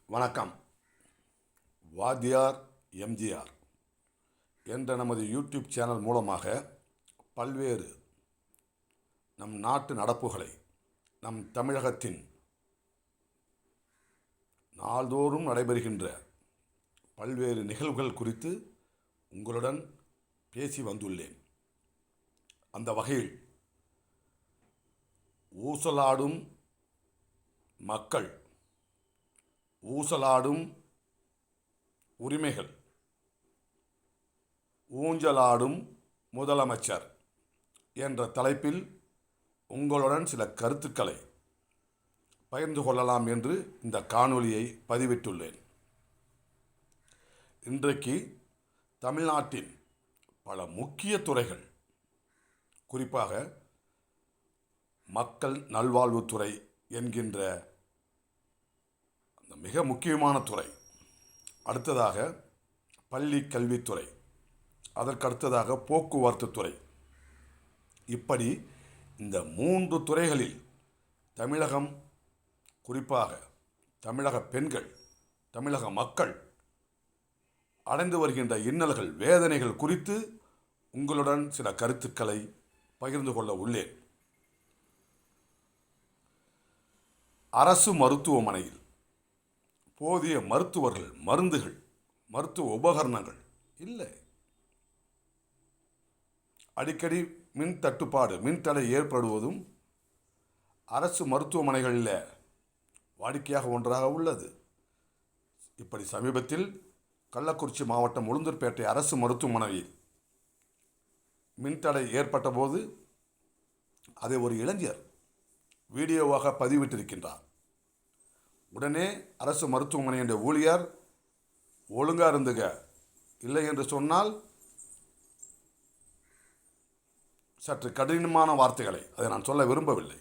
வணக்கம். வாத்தியார் எம்ஜிஆர் என்ற நமது யூடியூப் சேனல் மூலமாக பல்வேறு நம் நாட்டு நடப்புகளை, நம் தமிழகத்தின் நாள்தோறும் நடைபெறுகின்ற பல்வேறு நிகழ்வுகள் குறித்து உங்களுடன் பேசி வந்துள்ளேன். அந்த வகையில் ஊசலாடும் மக்கள், ஊசலாடும் உரிமைகள், ஊஞ்சலாடும் முதலமைச்சர் என்ற தலைப்பில் உங்களுடன் சில கருத்துக்களை பகிர்ந்து கொள்ளலாம் என்று இந்த காணொளியை பதிவிட்டுள்ளேன். இன்றைக்கு தமிழ்நாட்டின் பல முக்கிய துறைகள், குறிப்பாக மக்கள் நல்வாழ்வுத்துறை என்கின்ற அந்த மிக முக்கியமான துறை, அடுத்ததாக பள்ளி கல்வித்துறை, அதற்கடுத்ததாக போக்குவரத்து துறை, இப்படி இந்த 3 துறைகளில் தமிழகம், குறிப்பாக தமிழக பெண்கள், தமிழக மக்கள் அடைந்து வருகின்ற இன்னல்கள், வேதனைகள் குறித்து உங்களுடன் சில கருத்துக்களை பகிர்ந்து கொள்ள உள்ளேன். அரசு மருத்துவமனையில் போதிய மருத்துவர்கள், மருந்துகள், மருத்துவ உபகரணங்கள் இல்லை. அடிக்கடி மின் தட்டுப்பாடு, மின்தடை ஏற்படுவதும் அரசு மருத்துவமனைகளில் வாடிக்கையாக ஒன்றாக உள்ளது. இப்படி சமீபத்தில் கள்ளக்குறிச்சி மாவட்டம் உளுந்தூர்பேட்டை அரசு மருத்துவமனையில் மின்தடை ஏற்பட்ட போது அதை ஒரு இளைஞர் வீடியோவாக பதிவிட்டிருக்கின்றார். உடனே அரசு மருத்துவமனையின் ஊழியர் ஒழுங்காக இருந்துக, இல்லை என்று சொன்னால் சற்று கடினமான வார்த்தைகளை, அதை நான் சொல்ல விரும்பவில்லை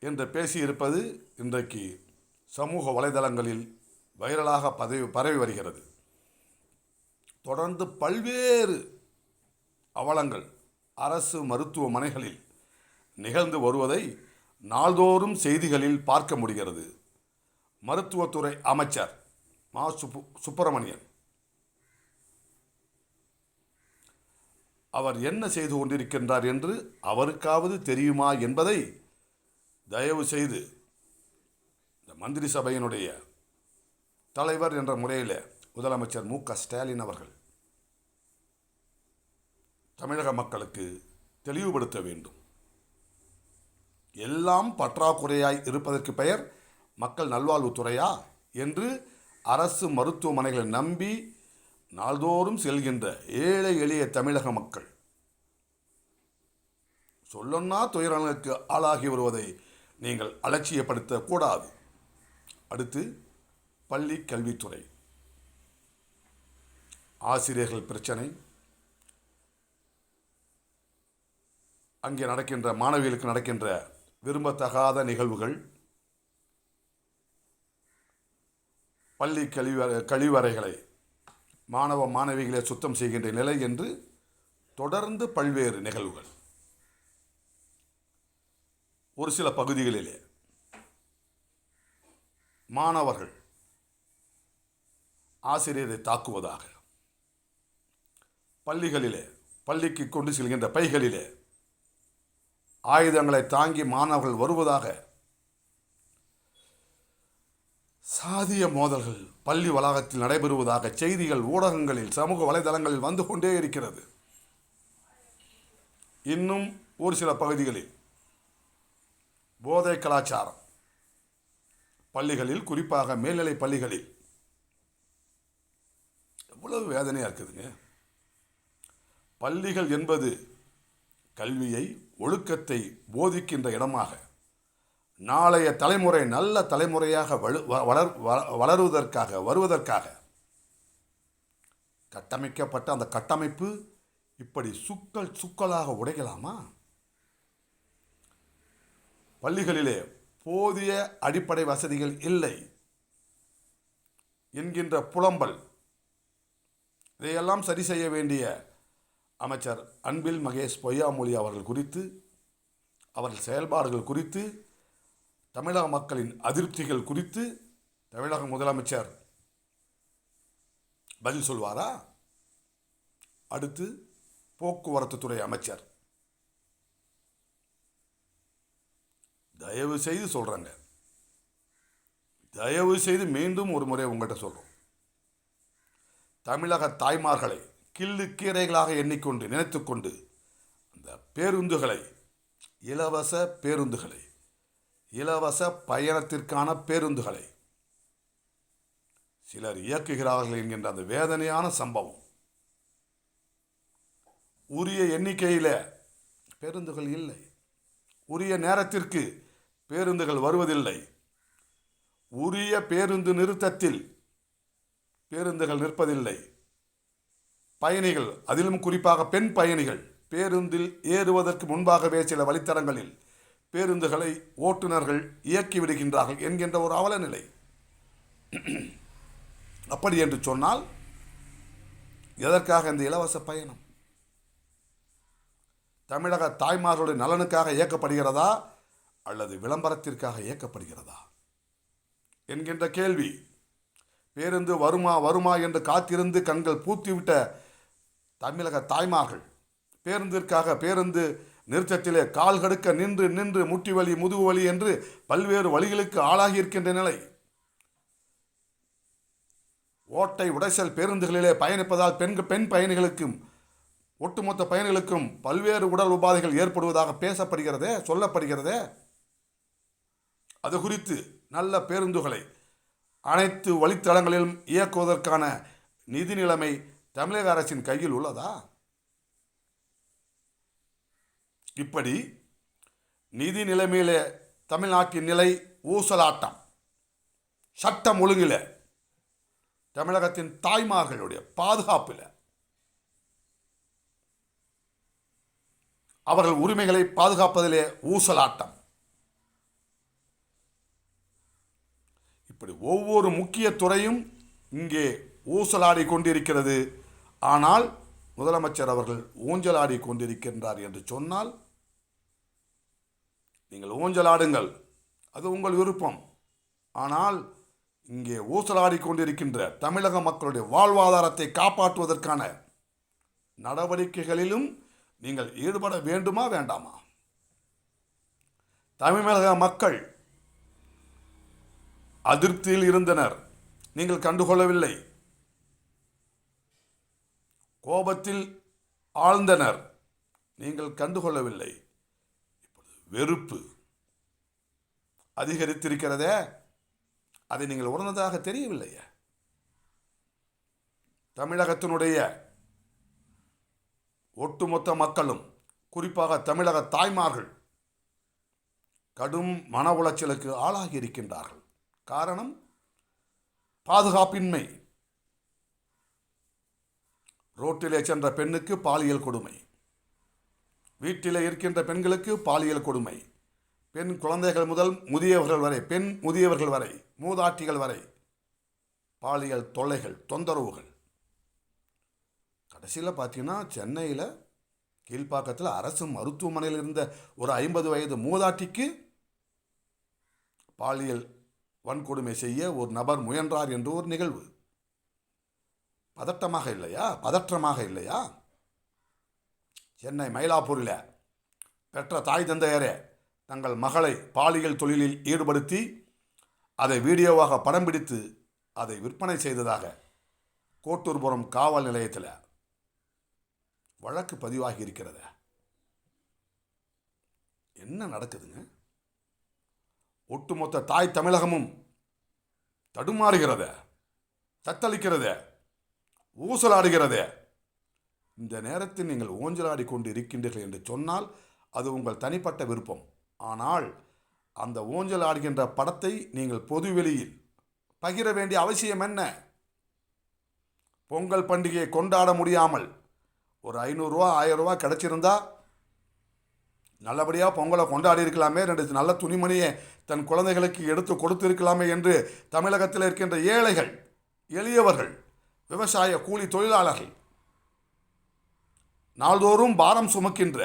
என்று பேசியிருப்பது இன்றைக்கு சமூக வலைதளங்களில் வைரலாக பரவி வருகிறது. தொடர்ந்து பல்வேறு அவலங்கள் அரசு மருத்துவமனைகளில் நிகழ்ந்து வருவதை நாள்தோறும் செய்திகளில் பார்க்க முடிகிறது. மருத்துவத்துறை அமைச்சர் மா சுப்பிரமணியன் அவர் என்ன செய்து கொண்டிருக்கின்றார் என்று அவருக்காவது தெரியுமா என்பதை தயவு செய்து இந்த மந்திரி சபையினுடைய தலைவர் என்ற முறையில் முதலமைச்சர் மு.க. ஸ்டாலின் அவர்கள் தமிழக மக்களுக்கு தெளிவுபடுத்த வேண்டும். எல்லாம் பற்றாக்குறையாய் இருப்பதற்கு பெயர் மக்கள் நல்வாழ்வுத்துறையா என்று அரசு மருத்துவமனைகளை நம்பி நாள்தோறும் செல்கின்ற ஏழை எளிய தமிழக மக்கள் சொல்லொன்னா துயரங்களுக்கு ஆளாகி வருவதை நீங்கள் அலட்சியப்படுத்தக்கூடாது. அடுத்து பள்ளி கல்வித்துறை, ஆசிரியர்கள் பிரச்சனை, அங்கே நடக்கின்ற மாணவிகளுக்கு நடக்கின்ற விரும்பத்தகாத நிகழ்வுகள், பள்ளி கழிவறைகளை மாணவ மாணவிகளை சுத்தம் செய்கின்ற நிலை என்று தொடர்ந்து பல்வேறு நிகழ்வுகள். ஒரு சில பகுதிகளிலே மாணவர்கள் ஆசிரியரை தாக்குவதாக, பள்ளிகளிலே பள்ளிக்கு கொண்டு செல்கின்ற பைகளிலே ஆயுதங்களை தாங்கி மாணவர்கள் வருவதாக, சாதிய மோதல்கள் பள்ளி வளாகத்தில் நடைபெறுவதாக செய்திகள் ஊடகங்களில், சமூக வலைதளங்களில் வந்து கொண்டே இருக்கிறது. இன்னும் ஒரு சில பகுதிகளில் போதை கலாச்சாரம் பள்ளிகளில், குறிப்பாக மேல்நிலை பள்ளிகளில் எவ்வளவு வேதனையாக இருக்குதுங்க. பள்ளிகள் என்பது கல்வியை, ஒழுக்கத்தை போதிக்கின்ற இடமாக, நாளைய தலைமுறை நல்ல தலைமுறையாக வருவதற்காக கட்டமைக்கப்பட்ட அந்த கட்டமைப்பு இப்படி சுக்கலாக உடைக்கலாமா? பள்ளிகளிலே போதிய அடிப்படை வசதிகள் இல்லை என்கின்ற புலம்பல், இதையெல்லாம் சரி செய்ய வேண்டிய அமைச்சர் அன்பில் மகேஷ் பொய்யாமொழி அவர்கள் குறித்து, அவர்கள் செயல்பாடுகள் குறித்து, தமிழக மக்களின் அதிருப்திகள் குறித்து தமிழக முதலமைச்சர் பதில் சொல்வாரா? அடுத்து போக்குவரத்து துறை அமைச்சர். தயவு செய்து சொல்றேங்க, தயவு செய்து மீண்டும் ஒரு முறை உங்கள்கிட்ட சொல்றோம், தமிழக தாய்மார்களை கிள்ளு கீரைகளாக எண்ணிக்கொண்டு நினைத்துக்கொண்டு அந்த பேருந்துகளை, இலவச பேருந்துகளை, இலவச பயணத்திற்கான பேருந்துகளை சிலர் இயக்குகிறார்கள் என்கின்ற அந்த வேதனையான சம்பவம். உரிய எண்ணிக்கையில் பேருந்துகள் இல்லை, உரிய நேரத்திற்கு பேருந்துகள் வருவதில்லை, உரிய பேருந்து நிறுத்தத்தில் பேருந்துகள் நிற்பதில்லை. பயணிகள், அதிலும் குறிப்பாக பெண் பயணிகள், பேருந்தில் ஏறுவதற்கு முன்பாகவே சில வழித்தடங்களில் பேருந்துகளை ஓட்டுநர்கள் இயக்கி விடுகின்றார்கள் என்கின்ற ஒரு அவல நிலை. அப்படி என்று சொன்னால் எதற்காக இந்த இலவச பயணம்? தமிழக தாய்மார்களுடைய நலனுக்காக இயக்கப்படுகிறதா அல்லது விளம்பரத்திற்காக இயக்கப்படுகிறதா என்கின்ற கேள்வி. பேருந்து வருமா வருமா என்று காத்திருந்து கண்கள் பூத்திவிட்ட தமிழக தாய்மார்கள் பேருந்திற்காக பேருந்து நிறுத்தத்திலே கால் கடுக்க நின்று நின்று முட்டி வலி, முதுகு வலி என்று பல்வேறு வழிகளுக்கு ஆளாகி இருக்கின்ற நிலை. ஓட்டை உடைசல் பேருந்துகளிலே பயணிப்பதால் பெண் பயணிகளுக்கும் ஒட்டுமொத்த பயணிகளுக்கும் பல்வேறு உடல் உபாதைகள் ஏற்படுவதாக பேசப்படுகிறதே, சொல்லப்படுகிறதே. அது குறித்து நல்ல பேருந்துகளை அனைத்து வழித்தடங்களிலும் இயக்குவதற்கான நிதி நிலைமை தமிழக அரசின் கையில் உள்ளதா? இப்படி நிதி நிலைமையிலே தமிழ்நாட்டின் நிலை ஊசலாட்டம். சட்டம் ஒழுங்கில், தமிழகத்தின் தாய்மார்களுடைய பாதுகாப்பில், அவர்கள் உரிமைகளை பாதுகாப்பதிலே ஊசலாட்டம். இப்படி ஒவ்வொரு முக்கிய துறையும் இங்கே ஊசலாடி கொண்டிருக்கிறது. ஆனால் முதலமைச்சர் அவர்கள் ஊஞ்சலாடி கொண்டிருக்கின்றார் என்று சொன்னால் நீங்கள் ஊஞ்சலாடுங்கள், அது உங்கள் விருப்பம். ஆனால் இங்கே ஊசலாடி கொண்டிருக்கின்ற தமிழக மக்களுடைய வாழ்வாதாரத்தை காப்பாற்றுவதற்கான நடவடிக்கைகளிலும் நீங்கள் ஈடுபட வேண்டுமா வேண்டாமா? தமிழக மக்கள் அதிருப்தியில் இருந்தனர், நீங்கள் கண்டுகொள்ளவில்லை. கோபத்தில் ஆழ்ந்தனர், நீங்கள் கண்டுகொள்ளவில்லை. இப்பொழுது வெறுப்பு அதிகரித்திருக்கிறதே, அதை நீங்கள் உணர்ந்ததாக தெரியவில்லையே. தமிழகத்தினுடைய ஒட்டுமொத்த மக்களும், குறிப்பாக தமிழக தாய்மார்கள் கடும் மன உளைச்சலுக்கு ஆளாகி இருக்கின்றார்கள். காரணம் பாதுகாப்பின்மை. ரோட்டிலே சென்ற பெண்ணுக்கு பாலியல் கொடுமை, வீட்டிலே இருக்கின்ற பெண்களுக்கு பாலியல் கொடுமை, பெண் குழந்தைகள் முதல் முதியவர்கள் வரை, பெண் முதியவர்கள் வரை, மூதாட்டிகள் வரை பாலியல் தொல்லைகள், தொந்தரவுகள். கடைசியில் பார்த்தீங்கன்னா சென்னையில் கீழ்ப்பாக்கத்தில் அரசு மருத்துவமனையில் இருந்த ஒரு 50 வயது மூதாட்டிக்கு பாலியல் வன்கொடுமை செய்ய ஒரு நபர் முயன்றார் என்று ஒரு நிகழ்வு. பதட்டமாக இல்லையா? பதற்றமாக இல்லையா? சென்னை மயிலாப்பூரில் பெற்ற தாய் தந்தையரே தங்கள் மகளை பாலியல் தொழிலில் ஈடுபடுத்தி அதை வீடியோவாக படம் பிடித்து அதை விற்பனை செய்ததாக கோட்டூர்புரம் காவல் நிலையத்தில் வழக்கு பதிவாகி இருக்கிறது. என்ன நடக்குதுங்க? ஒட்டுமொத்த தாய் தமிழகமும் தடுமாறுகிறத, தத்தளிக்கிறத, ஊசலாடுகிறத. இந்த நேரத்தில் நீங்கள் ஊஞ்சலாடி கொண்டு இருக்கின்றீர்கள் என்று சொன்னால் அது உங்கள் தனிப்பட்ட விருப்பம். ஆனால் அந்த ஊஞ்சல் ஆடுகின்ற படத்தை நீங்கள் பொதுவெளியில் பகிர வேண்டிய அவசியம் என்ன? பொங்கல் பண்டிகையை கொண்டாட முடியாமல் ஒரு 500 ரூபா 1000 ரூபா கிடைச்சிருந்தா நல்லபடியாக பொங்கலை கொண்டாடி இருக்கலாமே, 2 நல்ல துணிமணியை தன் குழந்தைகளுக்கு எடுத்து கொடுத்திருக்கலாமே என்று தமிழகத்தில் இருக்கின்ற ஏழைகள், எளியவர்கள், விவசாய கூலி தொழிலாளர்கள், நாள்தோறும் பாரம் சுமக்கின்ற,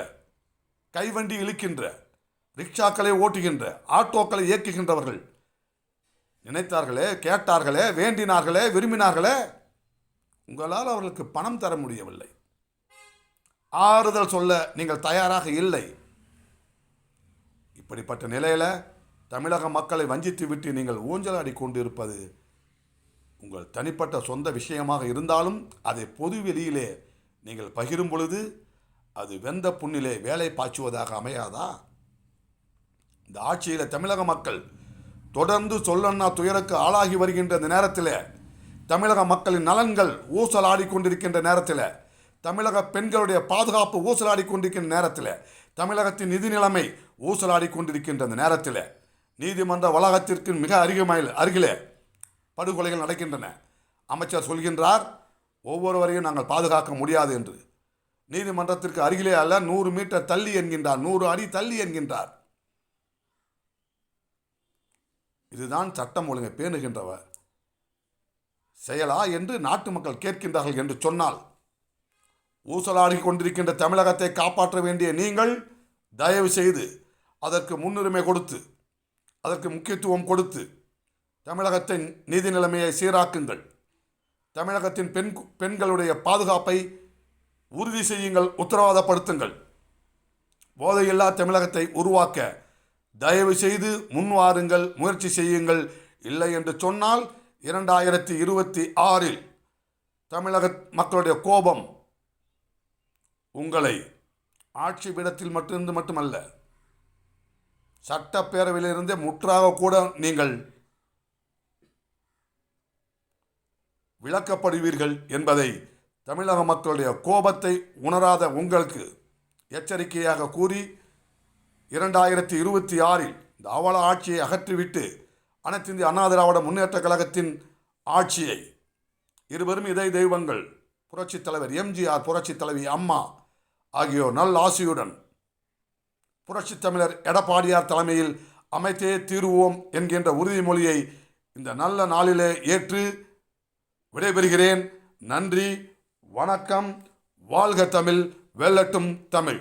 கைவண்டி இழுக்கின்ற, ரிக்ஷாக்களை ஓட்டுகின்ற, ஆட்டோக்களை இயக்குகின்றவர்கள் நினைத்தார்களே, கேட்டார்களே, வேண்டினார்களே, விரும்பினார்களே, உங்களால் அவர்களுக்கு பணம் தர முடியவில்லை. ஆறுதல் சொல்ல நீங்கள் தயாராக இல்லை. இப்படிப்பட்ட நிலையில் தமிழக மக்களை வஞ்சித்து விட்டு நீங்கள் ஊஞ்சலாடி கொண்டிருப்பது உங்கள் தனிப்பட்ட சொந்த விஷயமாக இருந்தாலும் அதை பொது வெளியிலே நீங்கள் பகிரும் பொழுது அது வெந்த புண்ணிலே வேலை பாய்ச்சுவதாக அமையாதா? இந்த ஆட்சியில் தமிழக மக்கள் தொடர்ந்து சொல்லன்னா துயருக்கு ஆளாகி வருகின்ற இந்த நேரத்தில், தமிழக மக்களின் நலன்கள் ஊசலாடி கொண்டிருக்கின்ற நேரத்தில், தமிழக பெண்களுடைய பாதுகாப்பு ஊசலாடி கொண்டிருக்கின்ற நேரத்தில், தமிழகத்தின் நிதி நிலைமை ஊசலாடி கொண்டிருக்கின்ற இந்த நேரத்தில், நீதிமன்ற வளாகத்திற்கு மிக அருகிலே படுகொலைகள் நடக்கின்றன. அமைச்சர் சொல்கின்றார், ஒவ்வொருவரையும் நாங்கள் பாதுகாக்க முடியாது என்று. நீதிமன்றத்திற்கு அருகிலே அல்ல, 100 மீட்டர் தள்ளி என்கின்றார், 100 அடி தள்ளி என்கின்றார். இதுதான் சட்டம் ஒழுங்கை பேணுகின்றவர் செயலா என்று நாட்டு மக்கள் கேட்கின்றார்கள் என்று சொன்னால், ஊசலாடி கொண்டிருக்கின்ற தமிழகத்தை காப்பாற்ற வேண்டிய நீங்கள் தயவு செய்து அதற்கு முன்னுரிமை கொடுத்து, அதற்கு முக்கியத்துவம் கொடுத்து, தமிழகத்தின் நீதி நிலைமையை சீராக்குங்கள். தமிழகத்தின் பெண்களுடைய பாதுகாப்பை உறுதி செய்யுங்கள், உத்தரவாதப்படுத்துங்கள். போதையில்லா தமிழகத்தை உருவாக்க தயவு செய்து முன்வாருங்கள், முயற்சி செய்யுங்கள். இல்லை என்று சொன்னால் 2026 தமிழக மக்களுடைய கோபம் உங்களை ஆட்சி பீடத்தில் மட்டுமல்ல, சட்டப்பேரவையிலிருந்தே முற்றாக கூட நீங்கள் விளக்கப்படுவீர்கள் என்பதை தமிழக மக்களுடைய கோபத்தை உணராத உங்களுக்கு எச்சரிக்கையாக கூறி, 2026 இந்த அவல ஆட்சியை அகற்றிவிட்டு அனைத்து இந்திய அண்ணா திராவிட முன்னேற்ற கழகத்தின் ஆட்சியை, இருவரும் இதய தெய்வங்கள் புரட்சித் தலைவர் எம்ஜிஆர், புரட்சித் தலைவி அம்மா ஆகியோர் நல் ஆசியுடன் புரட்சித் தமிழர் எடப்பாடியார் தலைமையில் அமைத்தே தீருவோம் என்கின்ற உறுதிமொழியை இந்த நல்ல நாளிலே ஏற்று விடைபெறுகிறேன். நன்றி, வணக்கம். வாழ்க தமிழ், வெல்லட்டும் தமிழ்.